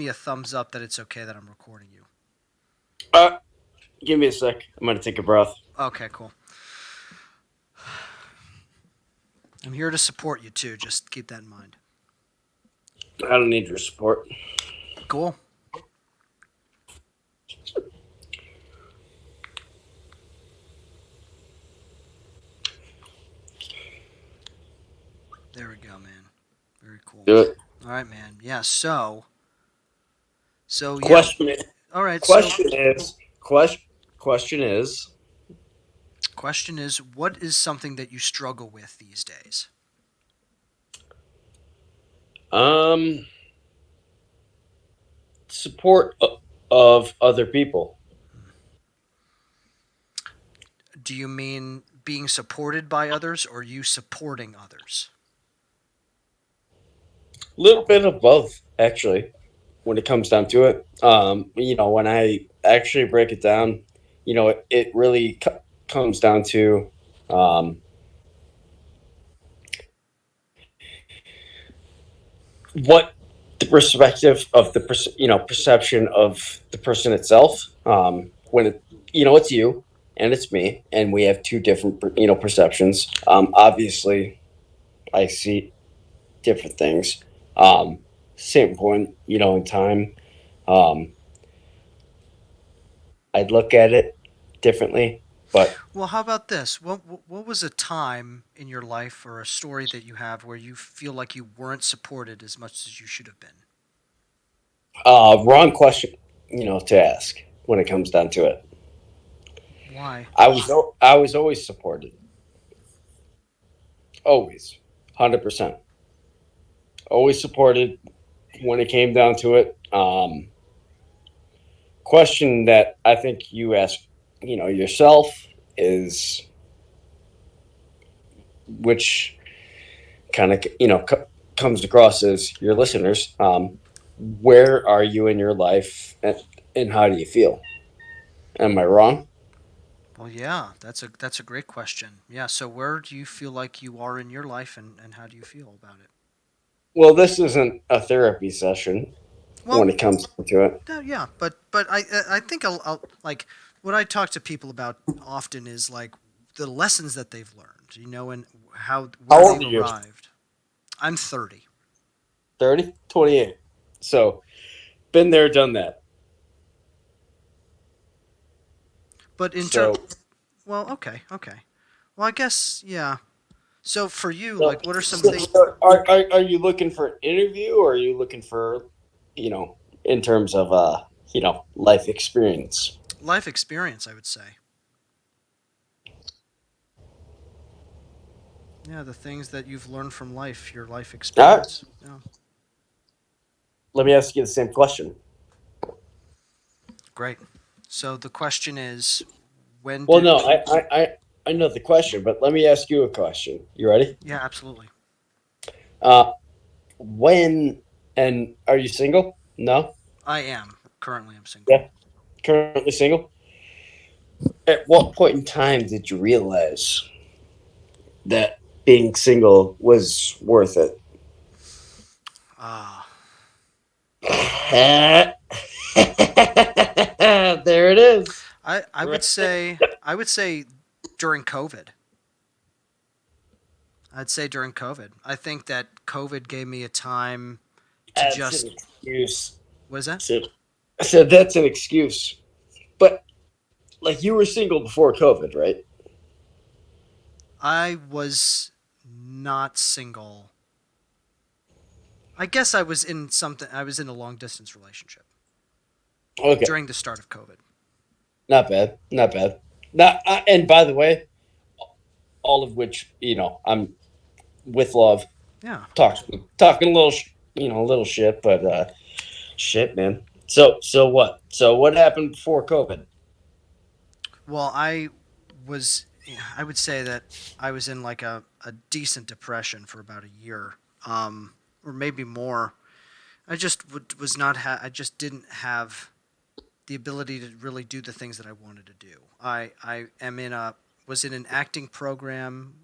me a thumbs up that it's okay that I'm recording you. Uh, Give me a sec. I'm gonna take a breath. Okay, cool. I'm here to support you too. Just keep that in mind. I don't need your support. Cool. There we go, man. Very cool. Do it. All right, man. Yeah. So. Question. All right. So, Question is. Question. Question is. question is, what is something that you struggle with these days? Um. Support of other people. Do you mean being supported by others, or you supporting others? A little bit of both, actually. When it comes down to it, when I actually break it down, it really comes down to um, what the perspective of the perception of the person itself. When it's you and it's me, and we have two different perceptions. Obviously, I see different things. Same point, in time, um, I'd look at it differently, but Well, how about this? What was a time in your life or a story that you have where you feel like you weren't supported as much as you should have been? wrong question, to ask when it comes down to it. Why? I was always supported, always, 100%, always supported when it came down to it. Question that I think you ask, yourself is which kind of comes across as your listeners. Where are you in your life, and how do you feel? Am I wrong? Well, yeah, that's a great question. Yeah, so where do you feel like you are in your life, and how do you feel about it? Well, this isn't a therapy session when Well, it comes to it. yeah, but I think I'll like what I talk to people about often is like the lessons that they've learned, and how How where old they've are you? arrived. I'm 30. 30, 28. So, been there, done that. But So, well, okay. Well, I guess yeah. So for you, so, like, what are some so things? are you looking for an interview, or are you looking for, in terms of, life experience? Life experience, I would say. Yeah, the things that you've learned from life, your life All right. experience. Yeah, Let me ask you the same question. great. So the question is, when Well, did? no, I know the question, but let me ask you a question. You ready? Yeah, absolutely. Uh, when and are you single? No. I am currently. I'm single. Yeah. Currently single. At what point in time did you realize that being single was worth it? Ah, There it is. I would Right. say during COVID. I'd say during COVID. I think that COVID gave me a time to That's an just. excuse. What is that? So, I said that's an excuse. But like you were single before COVID, right? I was not single. I guess I was in something. I was in a long distance relationship Okay. during the start of COVID. Not bad. Not bad. Not, and by the way, all of which I'm with love. Yeah. Talking a little, a little shit, but shit, man. So what? So what happened before COVID? Well, was. I would say that I was in like a decent depression for about a year, or maybe more. I just was not. I just didn't have the ability to really do the things that I wanted to do. I am in a was in an acting program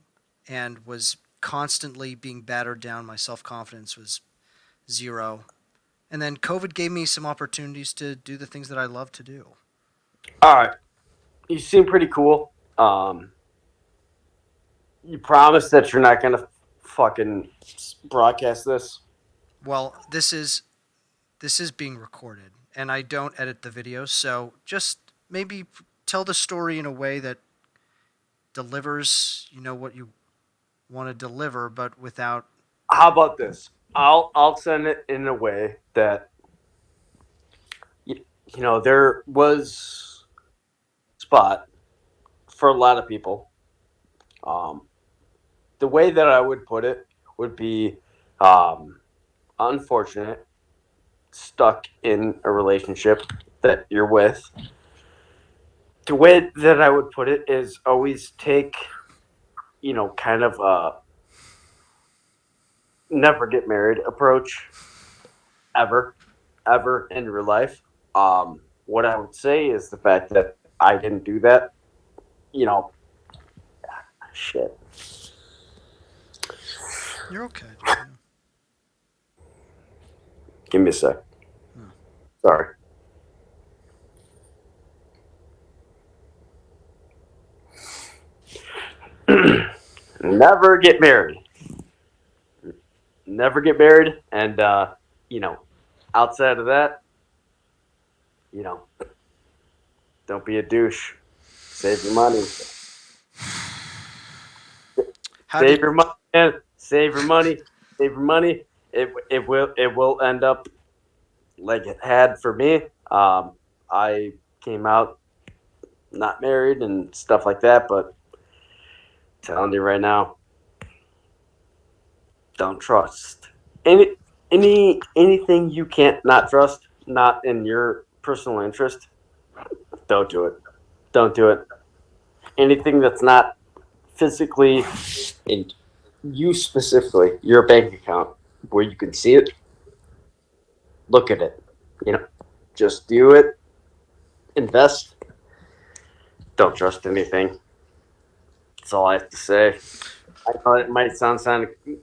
and was constantly being battered down. My self confidence was zero. And then COVID gave me some opportunities to do the things that I love to do. All right, you seem pretty cool. You promise that you're not gonna fucking broadcast this? Well, this is being recorded, and I don't edit the videos, so just maybe tell the story in a way that delivers, what you want to deliver, but without. How about this? I'll send it in a way that you, there was spot for a lot of people. Um, the way that I would put it would be unfortunate, stuck in a relationship that you're with. The way that I would put it is always take, kind of a never get married approach ever, ever in your life. What I would say is the fact that I didn't do that. You know, shit. You're okay, dude. Yeah. Give me a sec. Hmm. Sorry. Never get married. Never get married. And, you know, outside of that, you know, don't be a douche. Save your money. How Save did your money. Man. Save your money. Save your money. It will end up like it had for me. I came out not married and stuff like that, but telling you right now, don't trust any anything you can't not trust, not in your personal interest. Don't do it. Don't do it. Anything that's not physically in you specifically, your bank account, where you can see it, look at it. You know, just do it. Invest. Don't trust anything. That's all I have to say. I know it might sound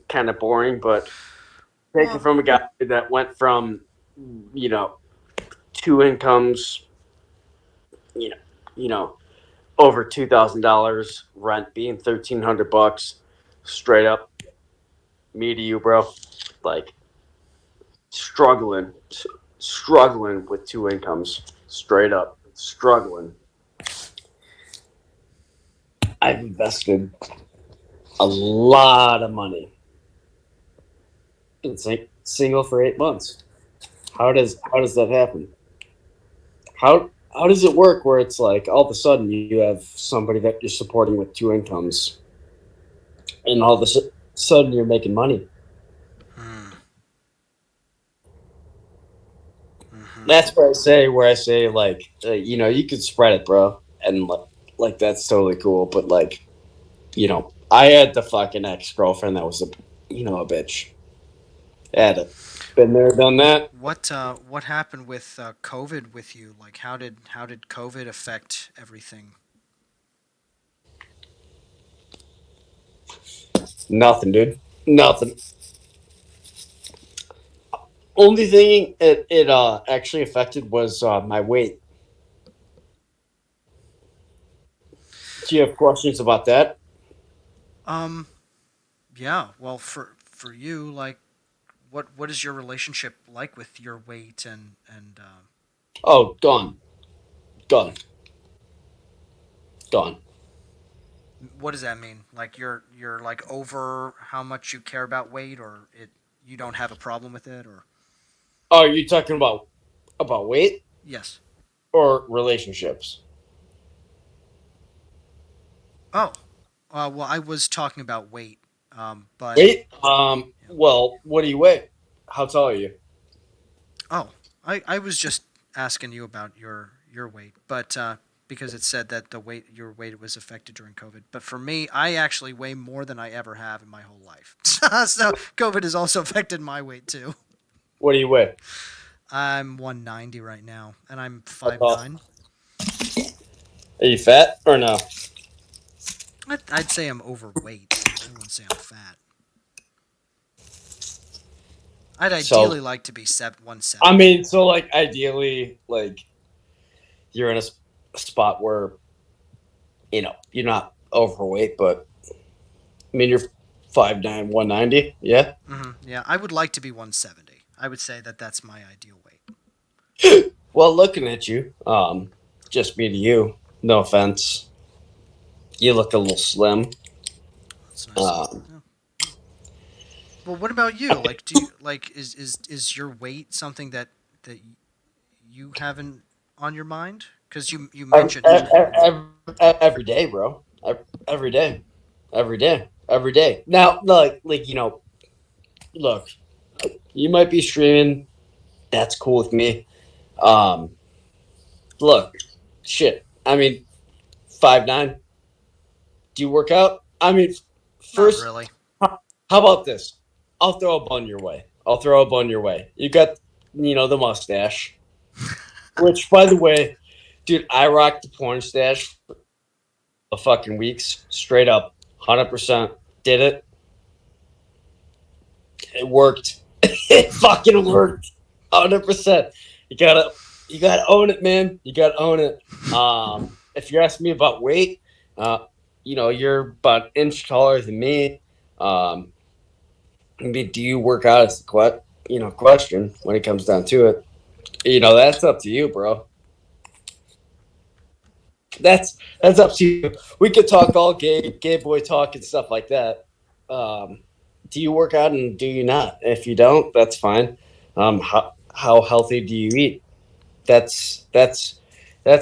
kind of boring, but taken well, from a guy that went from, you know, two incomes, you know, you know, over $2,000 rent being $1,300, straight up me to you, bro. Like struggling, struggling with two incomes, straight up struggling. I've invested a lot of money in single for 8 months. How does that happen? How does it work where it's like all of a sudden you have somebody that you're supporting with two incomes, and all of a sudden you're making money? hmm, hmm. That's where I say like you could spread it, bro, and like that's totally cool. But like I had the fucking ex girlfriend that was a bitch. Had it. Been there, done that. What happened with COVID with you? Like, how did COVID affect everything? Nothing, dude. Nothing. Only thing it actually affected was my weight. Do you have questions about that? Um, yeah. Well, for you, like, what is your relationship like with your weight and Oh, gone, gone, gone. what does that mean? Like, you're like over how much you care about weight, or you don't have a problem with it, or Oh, are you talking about weight yes. or relationships? Oh, well, I was talking about weight, but Weight. yeah. Well, what do you weigh? How tall are you? Oh, I was just asking you about your weight, but because it said that your weight was affected during COVID. But for me, I actually weigh more than I ever have in my whole life. So COVID has also affected my weight too. What do you weigh? I'm 190 right now, and I'm How five tall? nine. Are you fat or no? I'd say I'm overweight. I wouldn't say I'm fat. I'd So ideally like to be I 170. mean, so like ideally, like you're in a spot where you're not overweight, but I mean you're 5'9", 190. Yeah. Yeah, I would like to be 170. I would say that that's my ideal weight. Well, looking at you, just me to you. No offense, you look a little slim. That's nice of you. Um, Yeah. Well, what about you? Like, do you like is your weight something that you haven't on your mind? Because you every, mentioned it. every day, bro. Every day, every day, every day. Now, like look, you might be streaming. That's cool with me. Um, look, shit. I mean, 5'9". Do you work out? I mean, Not first, really. how about this? I'll throw a bun your way. I'll throw a bun your way. You got, the mustache. Which, by the way, dude, I rocked the porn stash for a fucking weeks straight up, 100%. Did it? It worked. It fucking worked, 100%. You gotta, you gotta own it, man. You gotta own it. If you're asking me about weight, uh, you're about an inch taller than me. Um, I mean, do you work out? Is the question when it comes down to it. That's up to you, bro. That's up to you. We could talk all gay boy talk and stuff like that. Um, do you work out and do you not? If you don't, that's fine. How healthy do you eat? That's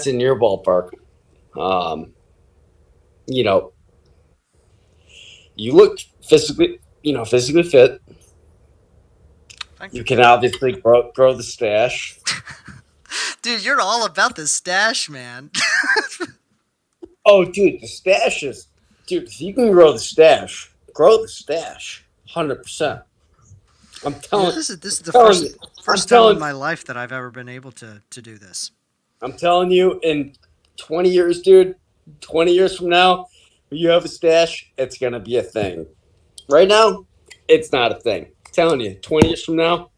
in your ballpark. Um, you know, you look physically fit. Thank You you. can obviously grow the stash. Dude, you're all about the stash, man. Oh, dude, the stash is, dude. If you can grow the stash, 100%. I'm Yeah, telling, this is I'm the telling you, I'm first time in telling, my life that I've ever been able to do this. I'm telling you. In 20 years, dude, 20 years from now, you have a stash. It's gonna be a thing. Right now, it's not a thing. I'm telling you, 20 years from now,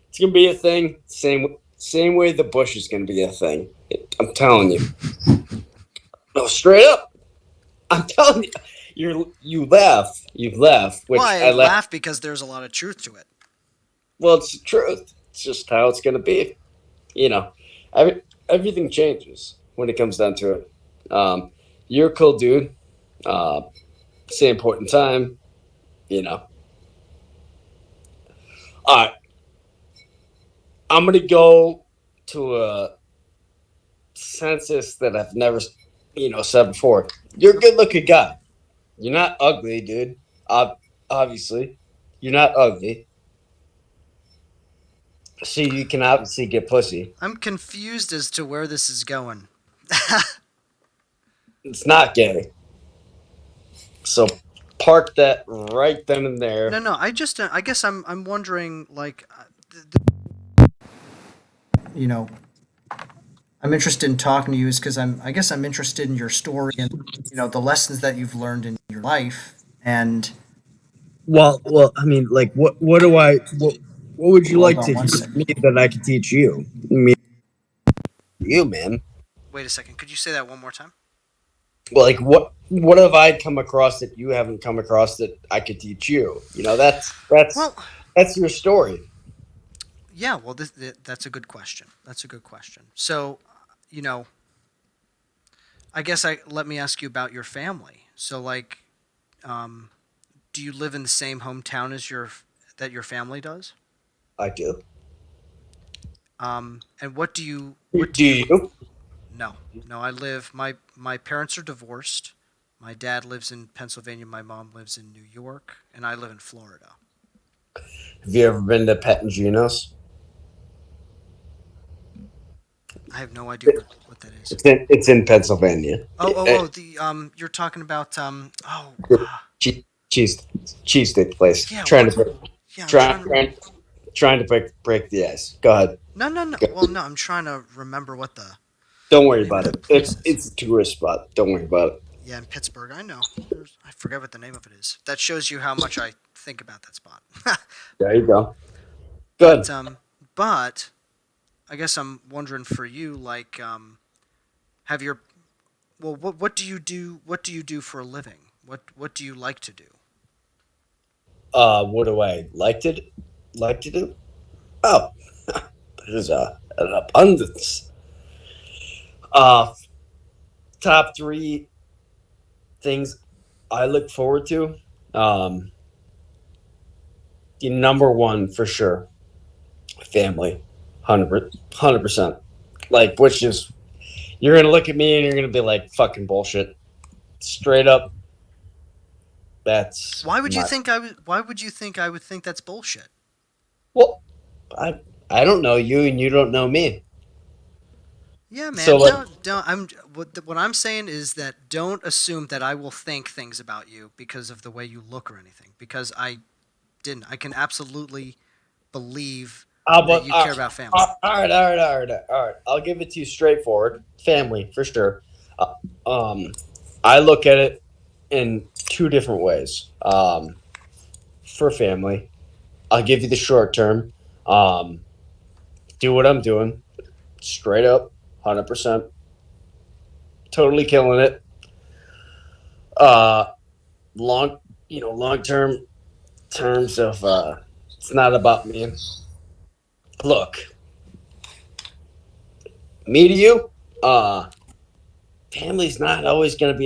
it's gonna be a thing. Same way the bush is gonna be a thing. I'm telling you. No, straight up. I'm telling you. You laugh, Well, which I I laugh. laugh because there's a lot of truth to it. Well, it's the truth. It's just how it's gonna be. You know, every, everything changes when it comes down to it. You're a cool dude. Uh, Same point in time. You know. All right, I'm gonna go to a census that I've never, said before. You're a Okay. good-looking guy. You're not ugly, dude. Obviously, you're not ugly. So you can obviously get pussy. I'm confused as to where this is going. It's not gay. So park that right then and No, there. no. I guess I'm wondering like, you know, I'm interested in talking to you is because I guess I'm interested in your story and the lessons that you've learned in your life. And Well, I mean, like, what do what would you hold like on to one hear from second. me that I could teach you? I mean, you, man. Wait a second. Could you say that one more time? Well, like, what have I come across that you haven't come across that I could teach you? Well, That's your story. yeah. Well, that's a good question. That's a good question. So, you know, I guess I let me ask you about your family. So, like, um, do you live in the same hometown as your family does? I do. And what do Do you you? No, no. I live. My parents are divorced. My dad lives in Pennsylvania. My mom lives in New York, and I live in Florida. Have you ever been to Pet and Geno's? I have no idea what that is. It's in Pennsylvania. Oh. The you're talking about Cheese cheese cheesesteak place. yeah. What? Yeah, I'm Trying trying to. trying trying to break the ice. Go ahead. No, no, no. Go. Well, no. I'm trying to remember what Don't the worry name of about that it. place is. It's a tourist spot. Don't worry about it. Yeah, in Pittsburgh. I know. I forget what the name of it is. That shows you how much I think about that spot. There you go. But Good. but I guess I'm wondering for you, like, have your well, what do you do? What do you do for a living? What do you like to do? What do I like to do? Oh, there's an abundance. Uh, top three things I look forward to. Um, the number one for sure, family, 100%. Like, which is you're gonna look at me and you're gonna be like, fucking bullshit. Straight up, that's Why would you my think I would? Why would you think I would think that's bullshit? well. I don't know you and you don't know me. Yeah, So man. like, Don't. I'm what I'm saying is that don't assume that I will think things about you because of the way you look or anything. Because I didn't. I can absolutely believe that but you care about family. all right. I'll give it to you straightforward. Family for sure. Uh, um, I look at it in two different ways. For family, I'll give you the short term. Um, do what I'm doing, straight up, 100%, totally killing it. Uh, long, long term terms of it's not about me. Look, me to you, uh, family's not always gonna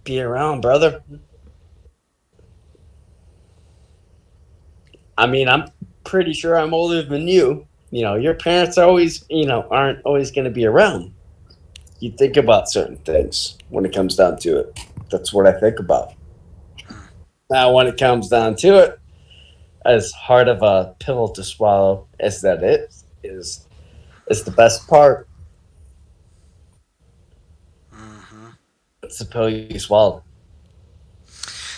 be around, brother. I mean, I'm pretty sure I'm older than you. Your parents always, aren't always gonna be around. You think about certain things when it comes down to it. That's what I think about. Hmm. Now, when it comes down to it, as hard of a pill to swallow as that is the best part. Hmm. It's the pill you swallow.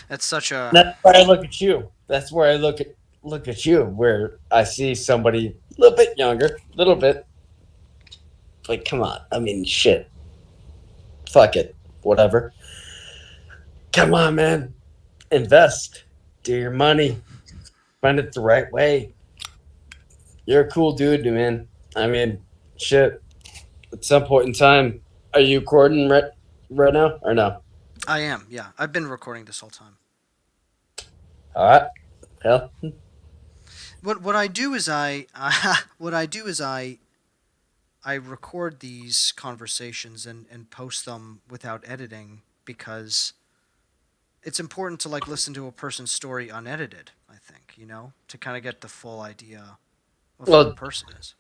That's such a. That's where I look at you. That's where I look at you, where I see somebody a little bit younger, little bit. Like, come on. I mean, shit. Fuck it. Whatever. Come on, man. Invest. Do your money. Spend it the right way. You're a cool dude, man. I mean, shit. At some point in time, are you recording right now or no? I am. Yeah, I've been recording this whole time. All right. Hell, What I do is what I do is I record these conversations and post them without editing because it's important to like listen to a person's story unedited. I think to kind of get the full idea of who a well, person is.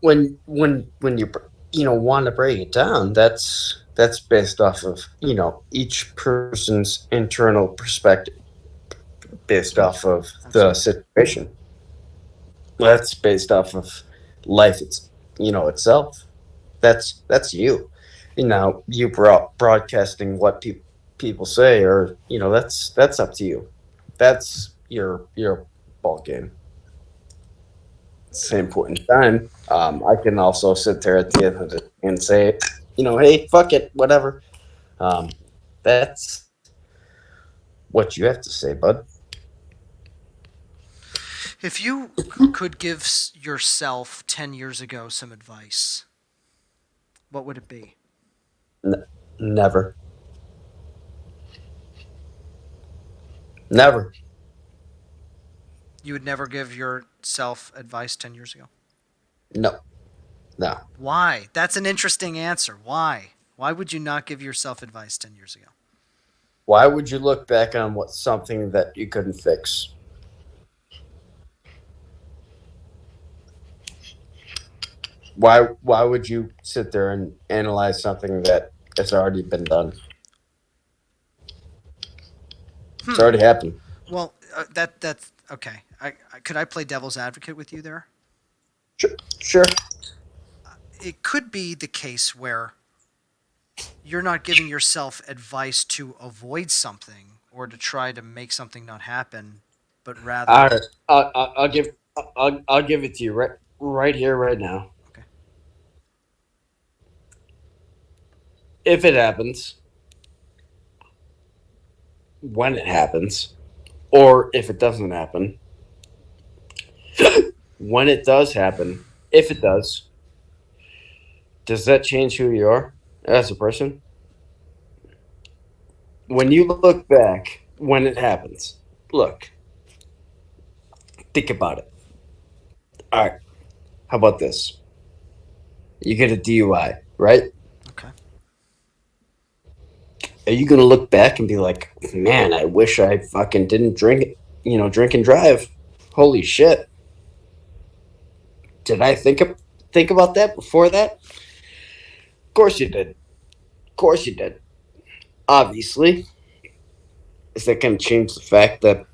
when you want to break it down, that's based off of each person's internal perspective, based off of the Absolutely. situation. That's based off of life. It's itself. That's you. You broadcasting what people say, or that's up to you. That's your ball game. Same point in time, I can also sit there at the end of it and say, hey, fuck it, whatever. Um, that's what you have to say, bud. If you could give yourself 10 years ago some advice, what would it be? Never, never. You would never give yourself advice 10 years ago. No, no. Why? That's an interesting answer. Why? Why would you not give yourself advice 10 years ago? Why would you look back on what something that you couldn't fix? Why would you sit there and analyze something that has already been done? It's Hmm. already happened. Well, that's okay. Could I play devil's advocate with you there? Sure, sure. It could be the case where you're not giving yourself advice to avoid something or to try to make something not happen, but All rather right. I'll give it to you right here, right now. okay. If it happens, when it happens, or if it doesn't happen, when it does happen, if it does that change who you are as a person? When you look back, when it happens, look, think about it. All right, how about this? You get a DUI, right? Okay. Are you gonna look back and be like, man, I wish I fucking didn't drink and drive? Holy shit! Did I think about that before that? Of course you did. Of course you did. Obviously, is that gonna change the fact that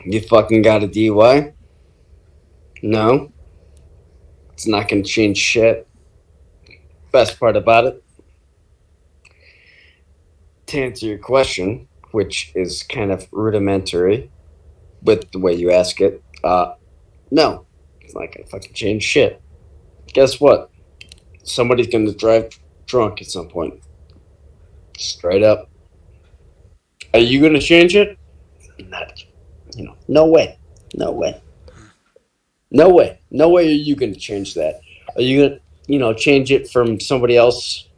you fucking got a DUI? No, it's not gonna change shit. Best part about it, to answer your question, which is kind of rudimentary with the way you ask it, no, it's not gonna fucking change shit. Guess what? Somebody's gonna drive drunk at some point. Straight up. Are you gonna change it? Not, no way. No way. No way. No way are you gonna change that. Are you gonna, change it from somebody else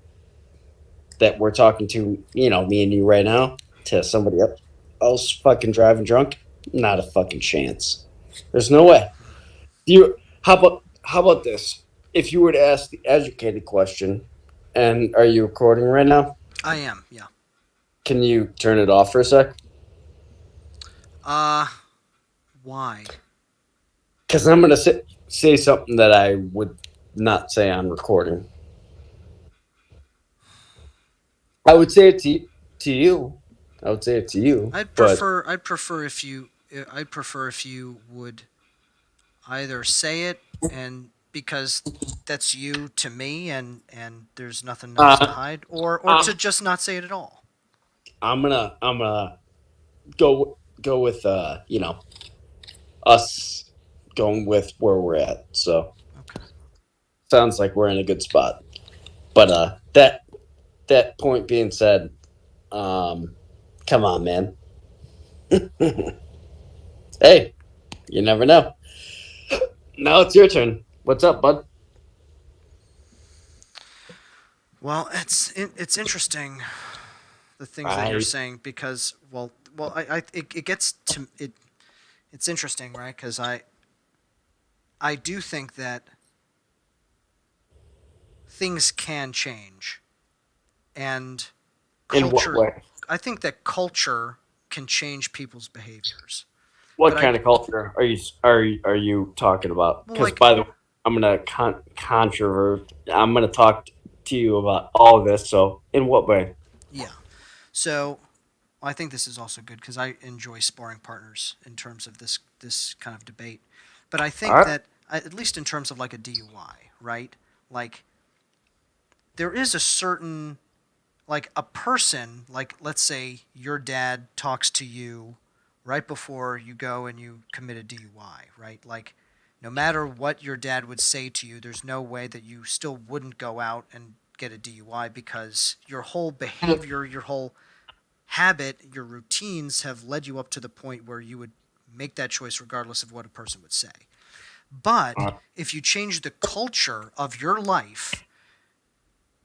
that we're talking to, me and you right now, to somebody else fucking driving drunk? Not a fucking chance. There's no way. You how about this? If you were to ask the educated question, and are you recording right now? I am. Yeah. Can you turn it off for a sec? Uh, why? Because I'm gonna say something that I would not say on recording. I would say it to you. I would say it to you, but I'd prefer if you would either say it and because that's you to me and there's nothing else to uh, hide, or I'm to just not say it at all. I'm gonna go with us going with where we're at. So Okay. sounds like we're in a good spot. But that point being said, um, come on, man. Hey, you never know. Now it's your turn. What's up, bud? Well, it's interesting the things that you're I saying because it gets to it. It's interesting, right? Because I do think that things can change, and In what culture. way? I think that culture can change people's behaviors, but What kind of culture are you talking about? well, Because like, by the way, I'm gonna controvert. I'm gonna talk to you about all of this. So, in what way? yeah. So I think this is also good because I enjoy sparring partners in terms of this kind of debate. But I All think right. that at least in terms of like a DUI, right? Like there is a certain like a person, like let's say your dad talks to you right before you go and you commit a DUI, right? Like no matter what your dad would say to you, there's no way that you still wouldn't go out and get a DUI because your whole behavior, your whole habit, your routines have led you up to the point where you would make that choice regardless of what a person would say. But if you change the culture of your life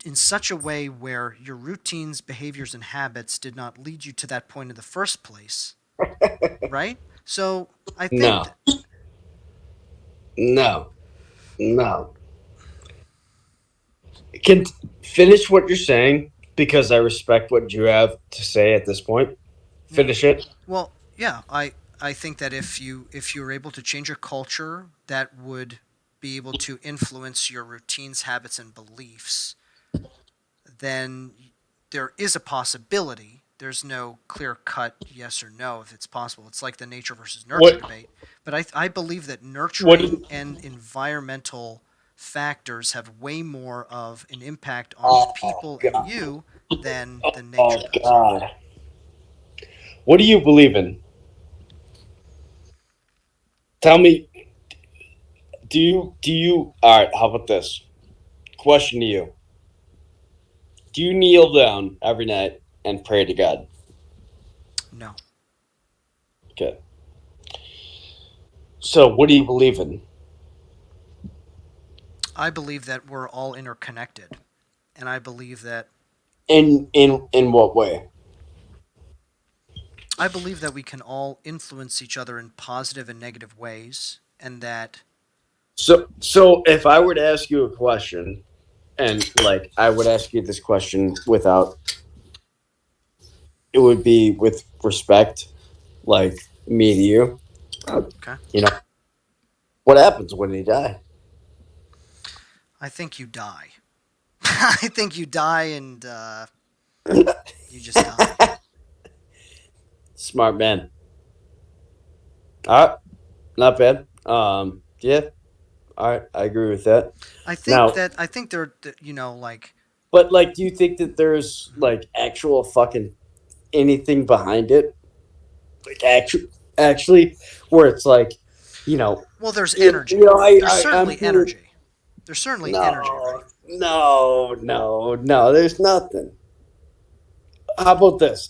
in such a way where your routines, behaviors, and habits did not lead you to that point in the first place, right? So I think, No, no, no. Can finish what you're saying because I respect what you have to say at this point. yeah. Finish it. Well, yeah, I think that if you were able to change a culture that would be able to influence your routines, habits, and beliefs, then there is a possibility. There's no clear cut yes or no if it's possible. It's like the nature versus nurture What debate. But I believe that what nurturing do and environmental factors have way more of an impact on Oh people and god. you than Oh nature does. god. What do you believe in? Tell me, do you all right, how about this? Question to you. Do you kneel down every night and pray to God? No. Okay. So what do you believe in? I believe that we're all interconnected, and In what way? I believe that we can all influence each other in positive and negative ways, and that So if I were to ask you a question, and like I would ask you this question without, it would be with respect, like me to you. okay, You know, what happens when you die? I think you die. I think you die, and you just die. Smart man. All right, not bad. Yeah, all right, I agree with that. Now, I think they're you know like but like, do you think that there's like actual fucking anything behind it? Like actually, where it's like, you know, well, there's you energy. know, There's I'm certainly here. energy. There's certainly energy, right? No, no, no, no. There's nothing. How about this?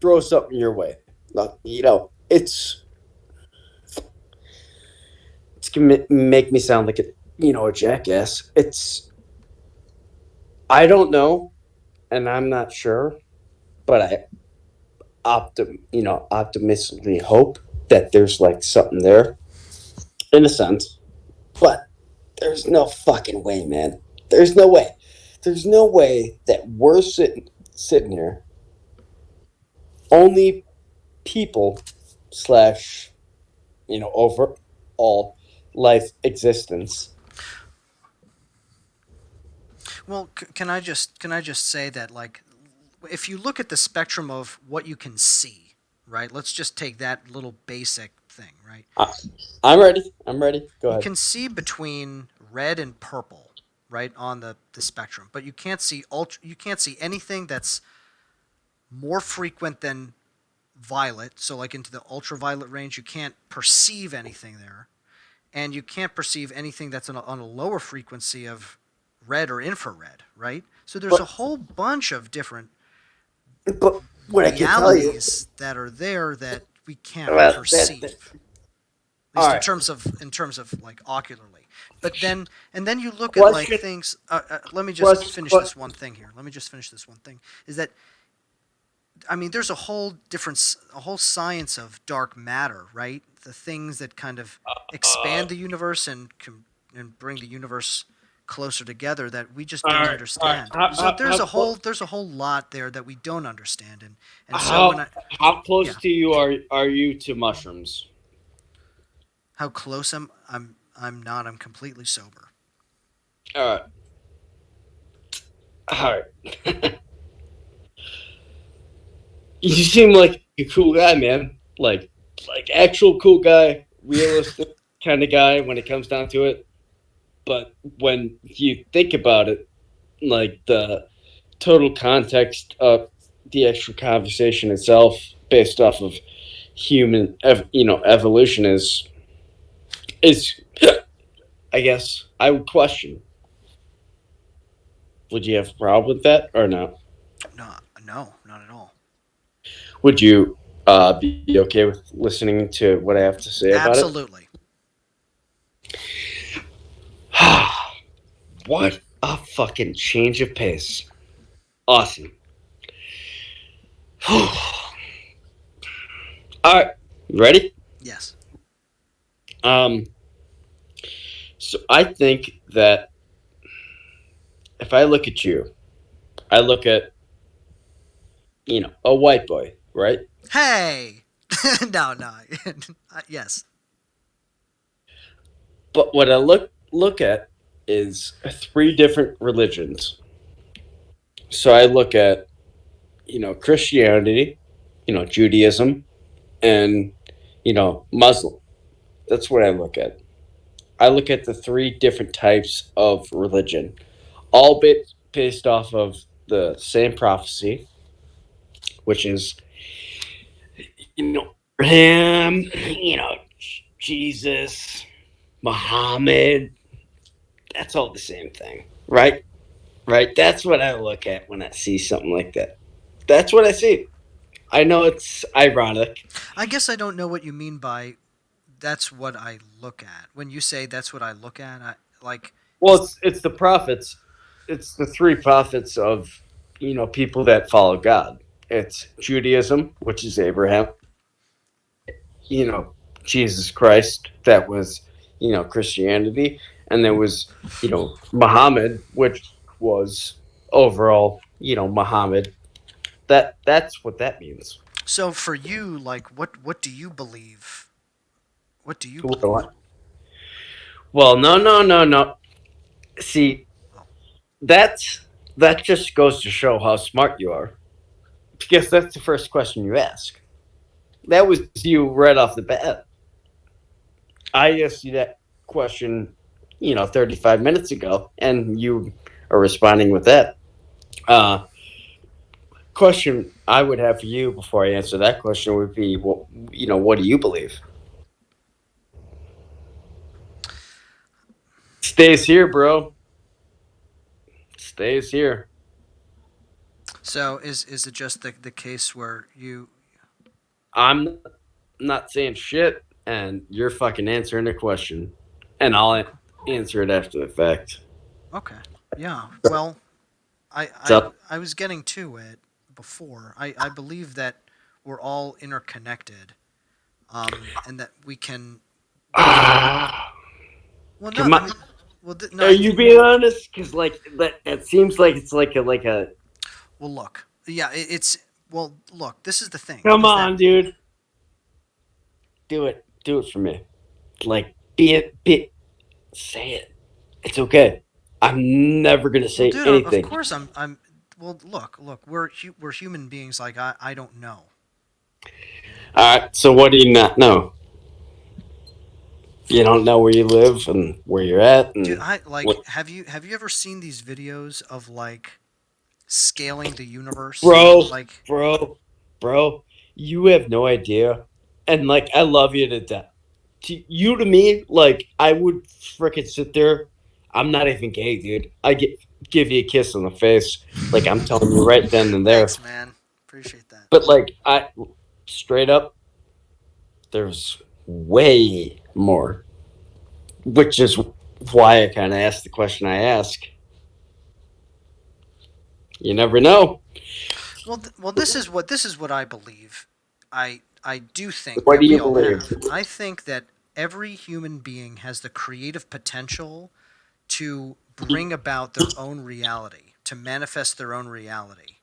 Throw something your way. Not, you know, it's gonna make me sound like a jackass. I don't know, and I'm not sure, but I optimistically hope that there's like something there in a sense, but there's no fucking way, man. There's no way. There's no way that we're sitting here. Only people slash overall life existence. Well, can I just say that like if you look at the spectrum of what you can see, right? Let's just take that little basic thing, right? I, I'm ready. I'm ready. Go You ahead. can see between red and purple, right, on the spectrum, but you can't see anything that's more frequent than violet, so like into the ultraviolet range, you can't perceive anything there, and you can't perceive anything that's on a lower frequency of red or infrared, right? So there's a But whole bunch of different but what I can tell you, realities that are there that we can't well, that perceive, at all least right. in terms of like ocularly. But then and then you look at like Question. things. Let me just Question. finish this one thing here. Let me just finish this one thing. Is that I mean, there's a whole science of dark matter, right? The things that kind of expand the universe and bring the universe closer together that we just All don't right. All right. understand. So there's a whole lot there that we don't understand, and so when How I how close yeah, to you are you to mushrooms? how close I'm not. I'm completely sober. All right. All right. You seem like a cool guy, man. Like actual cool guy, realistic kind of guy when it comes down to it. But when you think about it, like the total context of the actual conversation itself, based off of evolution is I guess I would question. Would you have a problem with that or no? No, no, not at all. Would you be okay with listening to what I have to say about it? Absolutely. What a fucking change of pace. Awesome. All right, you ready? Yes. Um, so I think that if I look at you, I look at a white boy, right? Hey. No, no. Yes. But what I look at is three different religions. So I look at Christianity, Judaism, and Muslim. That's what I look at. I look at the three different types of religion, all based off of the same prophecy, which is Abraham, Jesus, Muhammad. That's all the same thing, right? Right. That's what I look at when I see something like that. That's what I see. I know it's ironic. I guess I don't know what you mean by that's what I look at. When you say that's what I look at, like Well, it's the prophets. It's the three prophets of people that follow God. It's Judaism, which is Abraham. You know Jesus Christ, that was Christianity, and there was Muhammad, which was overall Muhammad. That's what that means. So for you, like, what do you believe? What do you believe? Well, no, no, no, no. See, Oh, that's that just goes to show how smart you are, because that's the first question you ask. That was you right off the bat. I asked you that question, 35 minutes ago, and you are responding with that. Uh, Question I would have for you before I answer that question would be, what do you believe? Stays here, bro. Stays here. so is it just the case where you? I'm not saying shit, and you're fucking answering the question, and I'll Okay. answer it after the fact. Okay. Yeah. Well, I I So, I was getting to it before. I believe that we're all interconnected, and that we can. Well, no, come I on. mean, well, no, Are you being honest? Because like that seems like it's like a. well, look, yeah, it's well, look. This is the thing, Come is that on, dude. Do it for me. Like, be it. Say it. It's okay. I'm never gonna well, say dude, of anything. course I'm. Well, look, we're human beings. Like I don't know. You know, All right. So what do you not know? You don't know where you live and where you're at dude, and I what. like. Have you ever seen these videos of like scaling the universe? Bro, Like, bro, bro. You have no idea. And like, I love you to death. To me, like, I would freaking sit there. I'm not even gay, dude. Give you a kiss on the face, like I'm telling you right then and there. thanks, man. Appreciate that. But like, I straight up, there's way more, which is why I kind of asked the question I ask. You never know. Well, this is what I believe. I do think What that do we you all believe? have. I think that every human being has the creative potential to bring about their own reality, to manifest their own reality.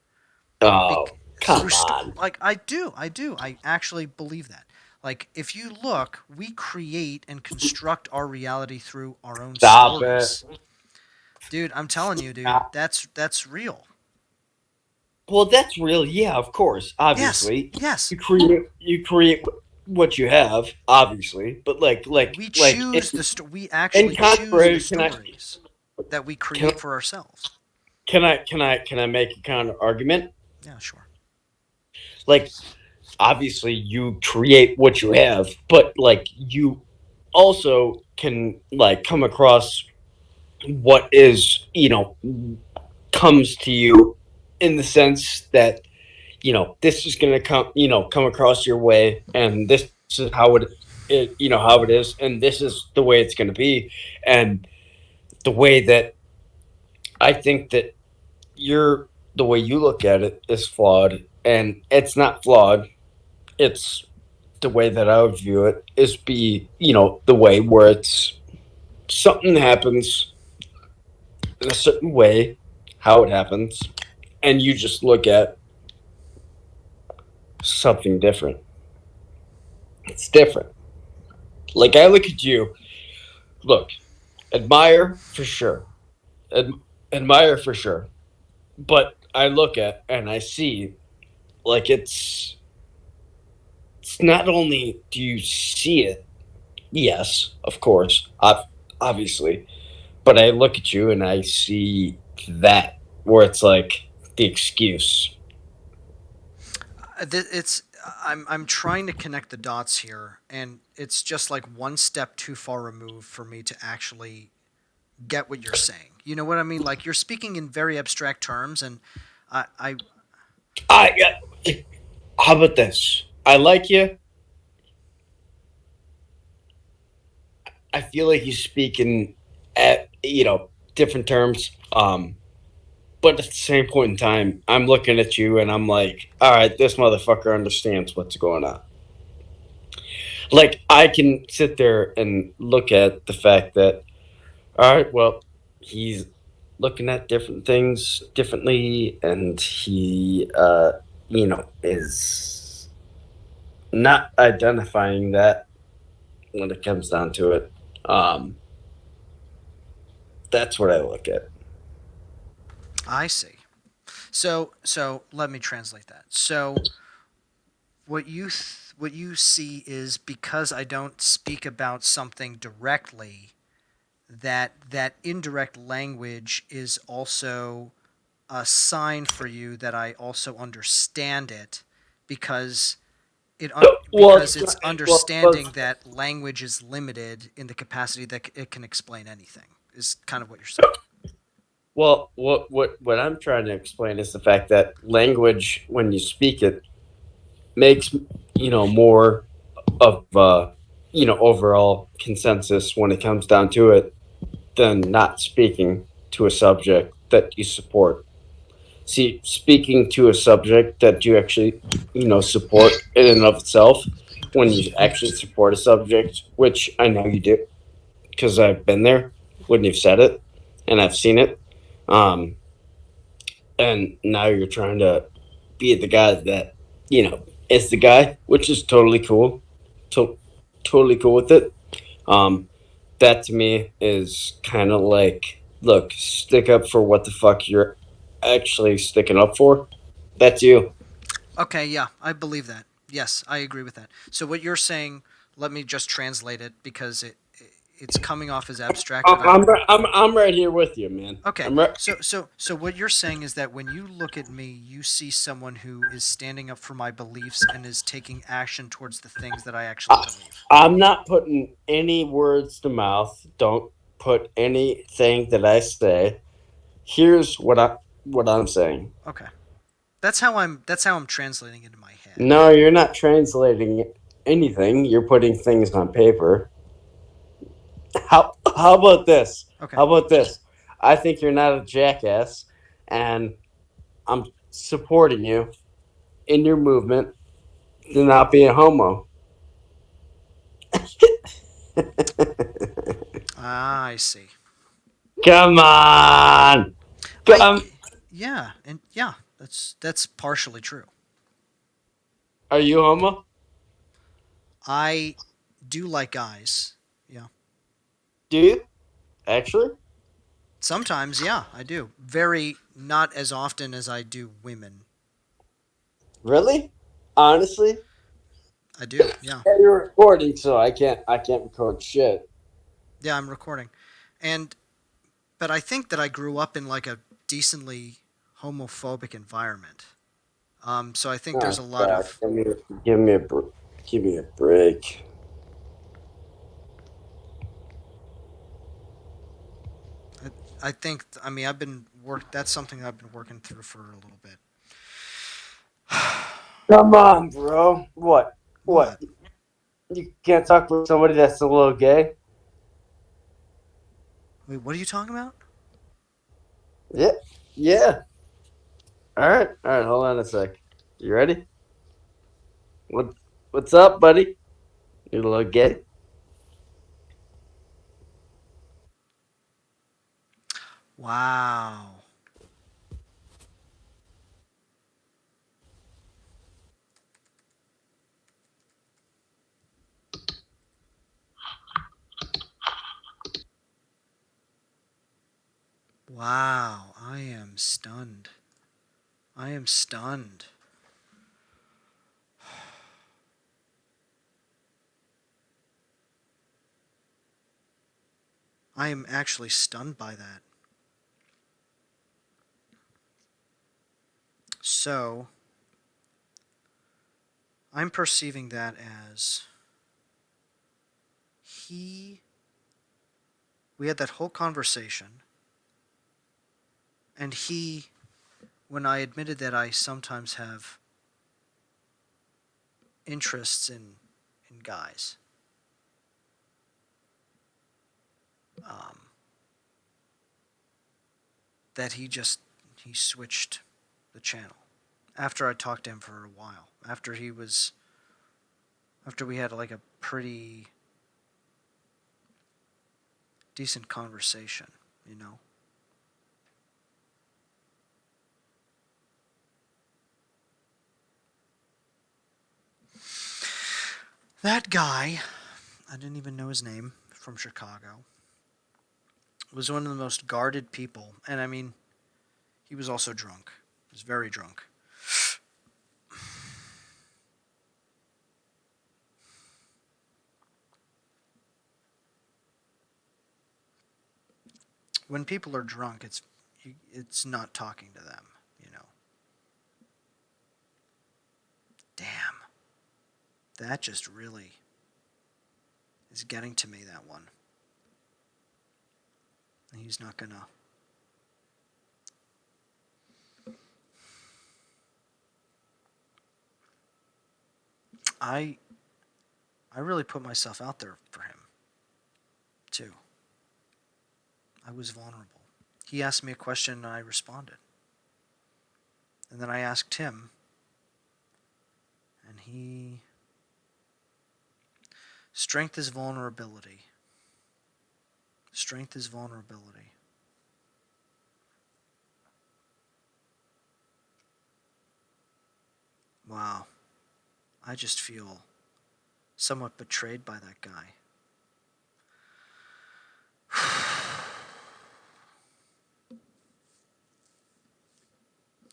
Oh, Bec- through come on. like I actually believe that. Like if you look, we create and construct our reality through our own Stop it. stories. Dude, I'm telling you, dude, Stop. that's real. Well, that's real. Yeah, of course. Yes, Obviously, yes. you create what you have. Obviously, but We like choose we in actually choose the contrary, stories that we can create for ourselves. can I make a counter argument? Yeah, sure. Like, obviously, you create what you have, but like you also can like come across what is comes to you in the sense that this is going to come across your way, and this is how how it is, and this is the way it's going to be, and the way that I think that you're the way you look at it is flawed, and it's not flawed. It's the way that I would view it is be the way where it's something happens in a certain way, how it happens, and you just look at something different. It's different. Like, I look at you, look, admire for sure, Ad- admire for sure, but I look at and I see like it's not only do you see it, yes, of course, obviously, but I look at you and I see that where it's like the excuse. It's I'm trying to connect the dots here, and it's just like one step too far removed for me to actually get what you're saying. You know what I mean? Like you're speaking in very abstract terms, and I I How about this? I like you. I feel like you speak in different terms. But at the same point in time, I'm looking at you and I'm like, all right, this motherfucker understands what's going on. Like, I can sit there and look at the fact that, all right, well, he's looking at different things differently, and he, is not identifying that when it comes down to it. Um, that's what I look at. I see. So let me translate that. So what you see is because I don't speak about something directly, that indirect language is also a sign for you that I also understand it, because Well, because it's well, understanding that language is limited in the capacity that it can explain anything, is kind of what you're saying. what I'm trying to explain is the fact that language, when you speak it, makes more of overall consensus when it comes down to it than not speaking to a subject that you support. See, speaking to a subject that you actually support in and of itself, when you actually support a subject, which I know you do because I've been there when you've said it and I've seen it. Um, and now you're trying to be the guy that is the guy, which is totally cool. To- Totally cool with it. Um, that to me is kind of like, look, stick up for what the fuck you're actually sticking up for. That's you. Okay, yeah, I believe that. Yes, I agree with that. So what you're saying, let me just translate it because it's coming off as abstract, I'm and I I'm I'm right here with you, man. okay. I'm right. So what you're saying is that when you look at me, you see someone who is standing up for my beliefs and is taking action towards the things that I actually believe. I'm not putting any words to mouth. Don't put anything that I say. Here's what I'm saying. Okay. That's how I'm translating it in my head. No, you're not translating anything. You're putting things on paper. How about this? Okay. How about this? I think you're not a jackass, and I'm supporting you in your movement to not be a homo. Ah, I see. Come on, I come. yeah, and yeah, that's partially true. Are you homo? I do like guys. Yeah. Do you actually? Sometimes, yeah, I do. Very not as often as I do women. Really? Honestly? I do. Yeah. Yeah, you're recording, so I can't record shit. Yeah, I'm recording. And but I think that I grew up in like a decently homophobic environment. So I think there's Oh a lot God, of give me a give me a break. I think I mean I've been work that's something I've been working through for a little bit. Come on, bro. What? What? What? You can't talk with somebody that's a little gay? Wait, what are you talking about? Yeah. Yeah. All right. All right. Hold on a sec. You ready? What? What's up, buddy? You a little gay? Wow. Wow, I am stunned. I am stunned. I am actually stunned by that. So, I'm perceiving that as he. We had that whole conversation, and he, when I admitted that I sometimes have interests in guys, um, that he switched the channel after I talked to him for a while. After we had like a pretty decent conversation, you know. That guy, I didn't even know his name, from Chicago, was one of the most guarded people. And I mean, he was also drunk. He was very drunk. When people are drunk, it's not talking to them, you know. Damn. That just really is getting to me, that one. And he's not gonna. I I really put myself out there for him, too. I was vulnerable. He asked me a question and I responded. And then I asked him, and he. Strength is vulnerability. Strength is vulnerability. Wow. I just feel somewhat betrayed by that guy.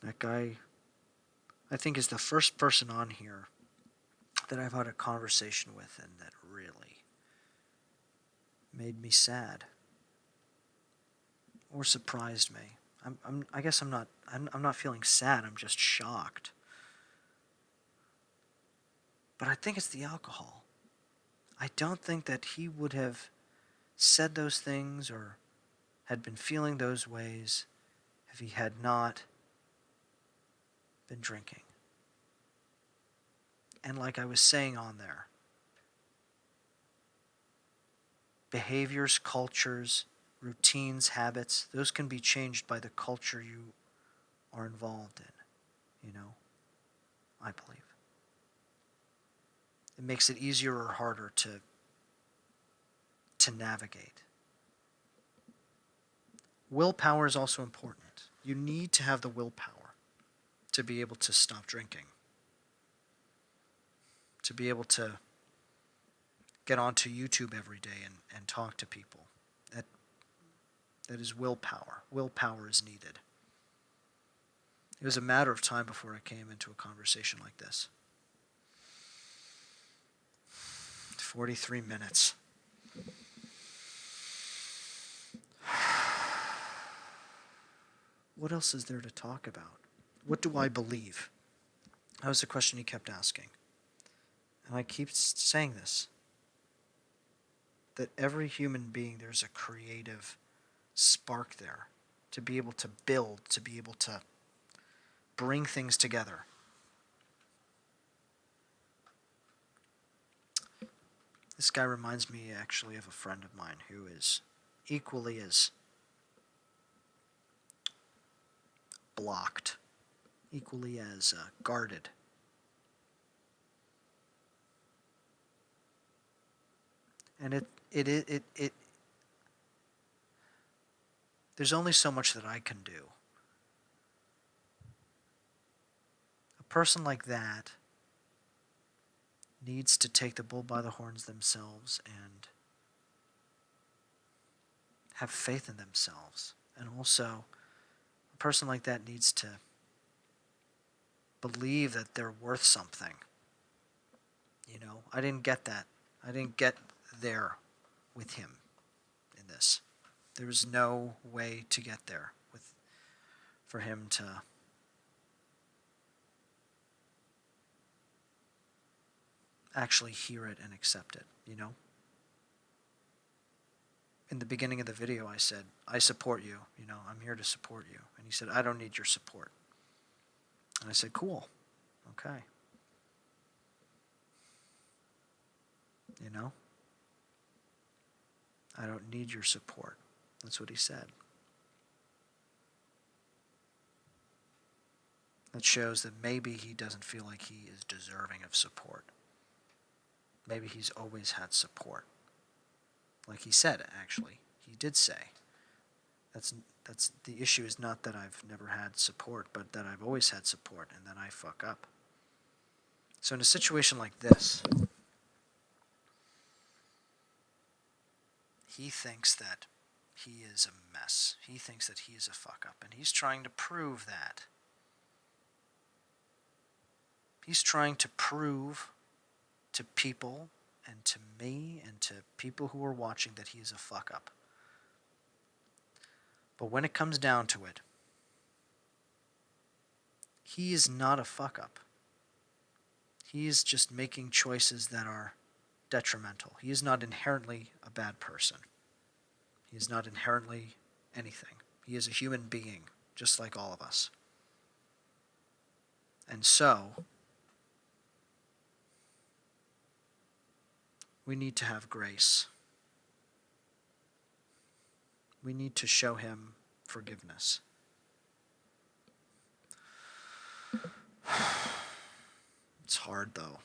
That guy, I think, is the first person on here that I've had a conversation with and that really made me sad or surprised me. I guess I'm not feeling sad. I'm just shocked. But I think it's the alcohol. I don't think that he would have said those things or had been feeling those ways if he had not been drinking. And like I was saying on there, behaviors, cultures, routines, habits, those can be changed by the culture you are involved in, you know, I believe. It makes it easier or harder to navigate. Willpower is also important. You need to have the willpower to be able to stop drinking, to be able to get onto YouTube every day and talk to people. That is willpower. Willpower is needed. It was a matter of time before I came into a conversation like this. 43 minutes. What else is there to talk about? What do I believe? That was the question he kept asking. And I keep saying this, that every human being, there's a creative spark there to be able to build, to be able to bring things together. This guy reminds me actually of a friend of mine who is equally as blocked, equally as guarded. And it there's only so much that I can do. A person like that needs to take the bull by the horns themselves and have faith in themselves. And also, a person like that needs to believe that they're worth something. You know, I didn't get that. I didn't get there with him in this. There was no way to get there for him to actually hear it and accept it, you know? In the beginning of the video, I said, I support you, you know, I'm here to support you. And he said, I don't need your support. And I said, cool, okay. You know? I don't need your support. That's what he said. It shows that maybe he doesn't feel like he is deserving of support. Maybe he's always had support. Like he said, actually. He did say. That's the issue is not that I've never had support, but that I've always had support and then I fuck up. So in a situation like this, he thinks that he is a mess. He thinks that he is a fuck up, and he's trying to prove that. He's trying to prove to people and to me and to people who are watching that he is a fuck up. But when it comes down to it, he is not a fuck up. He is just making choices that are detrimental. He is not inherently a bad person. He is not inherently anything. He is a human being, just like all of us. And so, we need to have grace. We need to show him forgiveness. It's hard, though.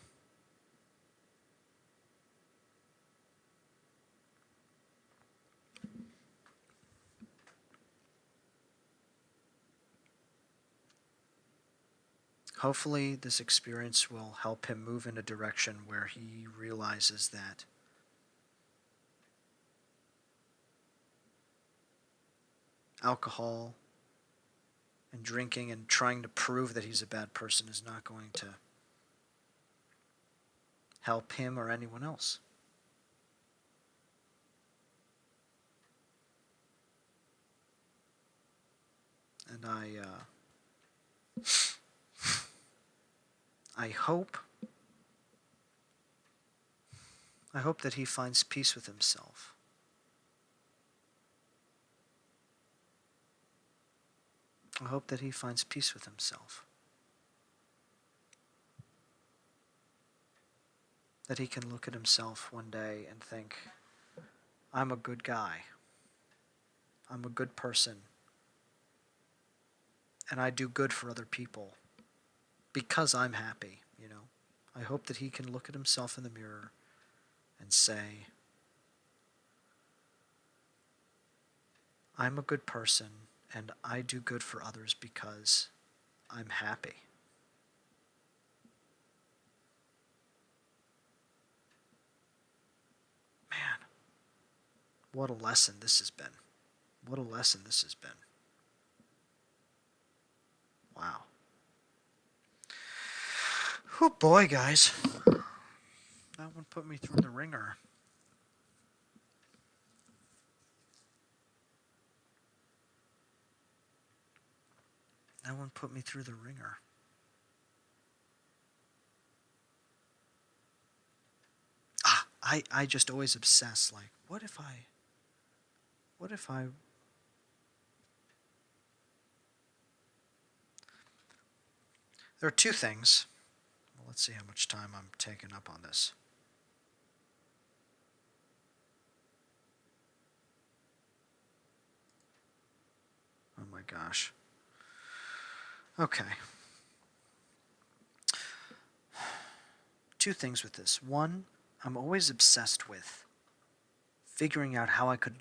Hopefully, this experience will help him move in a direction where he realizes that alcohol and drinking and trying to prove that he's a bad person is not going to help him or anyone else. And I hope that he finds peace with himself. I hope that he finds peace with himself. That he can look at himself one day and think, I'm a good guy. I'm a good person. And I do good for other people because I'm happy, you know. I hope that he can look at himself in the mirror and say, I'm a good person and I do good for others because I'm happy. Man, what a lesson this has been. What a lesson this has been. Wow. Oh boy, guys. That one put me through the ringer. That one put me through the ringer. I just always obsess, like, what if I... There are two things. Well, let's see how much time I'm taking up on this. Oh my gosh. Okay. Two things with this. One, I'm always obsessed with figuring out how I could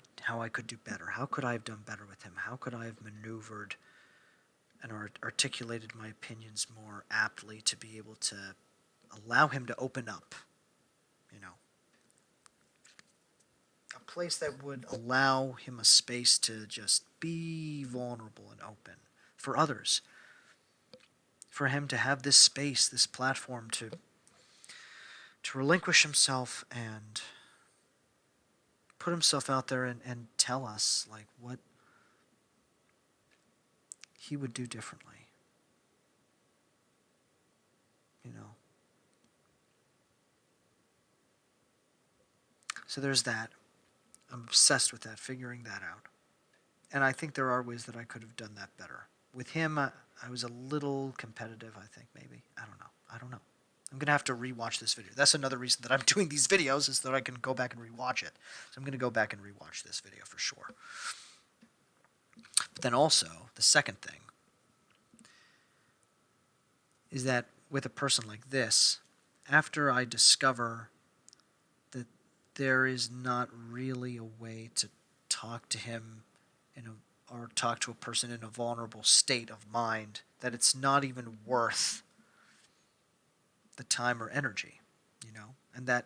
do better. How could I have done better with him? How could I have maneuvered and articulated my opinions more aptly to be able to allow him to open up, you know. A place that would allow him a space to just be vulnerable and open for others. For him to have this space, this platform to relinquish himself and put himself out there and tell us, like, what he would do differently. You know. So there's that. I'm obsessed with that, figuring that out. And I think there are ways that I could have done that better. With him, I was a little competitive, I think, maybe. I don't know. I'm going to have to rewatch this video. That's another reason that I'm doing these videos, is that I can go back and rewatch it. So I'm going to go back and rewatch this video for sure. But then also, the second thing is that with a person like this, after I discover that there is not really a way to talk to him or talk to a person in a vulnerable state of mind, that it's not even worth the time or energy, and that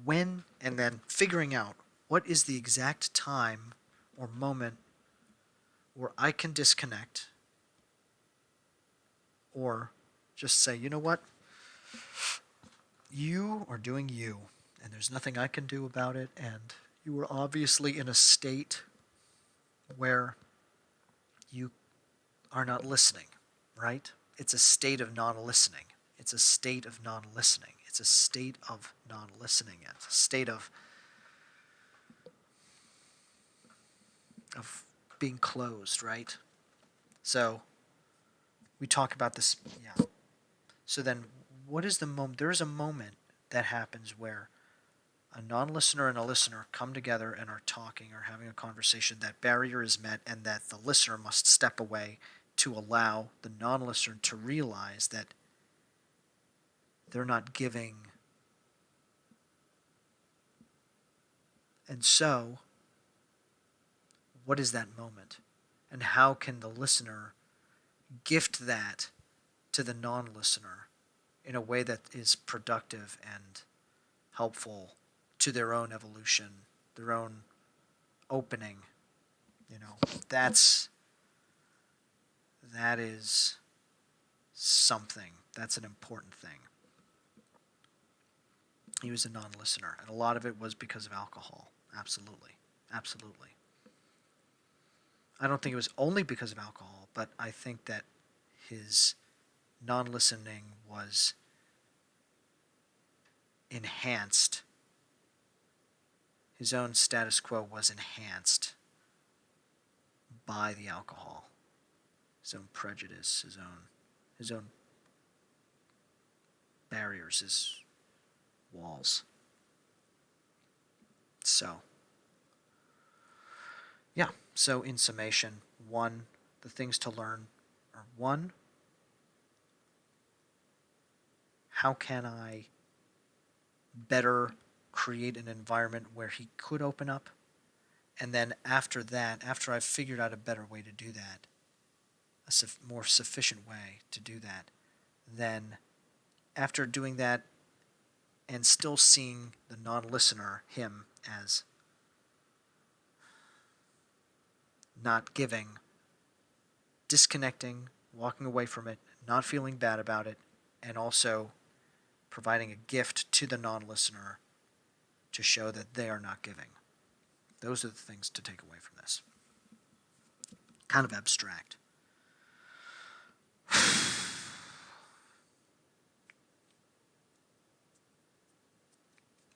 and then figuring out what is the exact time or moment where I can disconnect or just say, you know what, you are doing you, and there's nothing I can do about it, and you were obviously in a state where you are not listening, right? It's a state of non-listening. It's a state of non-listening. It's a state of non-listening. It's a state of being closed, right? So we talk about this, yeah. So then, what is the moment? There is a moment that happens where a non-listener and a listener come together and are talking or having a conversation. That barrier is met, and that the listener must step away to allow the non-listener to realize that they're not giving. And so, what is that moment? And how can the listener gift that to the non-listener in a way that is productive and helpful to their own evolution, their own opening? You know, that's that is something. That's an important thing. He was a non-listener, and a lot of it was because of alcohol. Absolutely. Absolutely. I don't think it was only because of alcohol, but I think that his non-listening was enhanced. His own status quo was enhanced by the alcohol. His own prejudice, his own barriers, his walls. So, yeah. So in summation, one, the things to learn are: one, how can I better create an environment where he could open up? And then after that, after I've figured out a better way to do that, more sufficient way to do that, then after doing that and still seeing the non-listener, him, as not giving, disconnecting, walking away from it, not feeling bad about it, and also providing a gift to the non-listener to show that they are not giving. Those are the things to take away from this. Kind of abstract.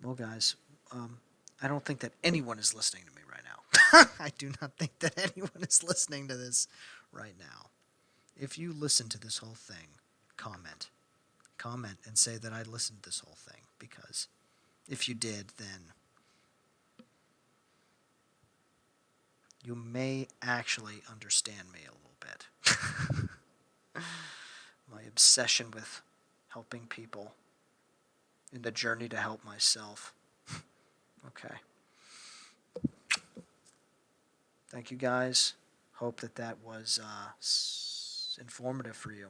Well, guys, I don't think that anyone is listening to me right now. I do not think that anyone is listening to this right now. If you listen to this whole thing, comment. Comment and say that I listened to this whole thing, because if you did, then you may actually understand me a little bit. My obsession with helping people in the journey to help myself. Okay. Thank you, guys. Hope that was informative for you.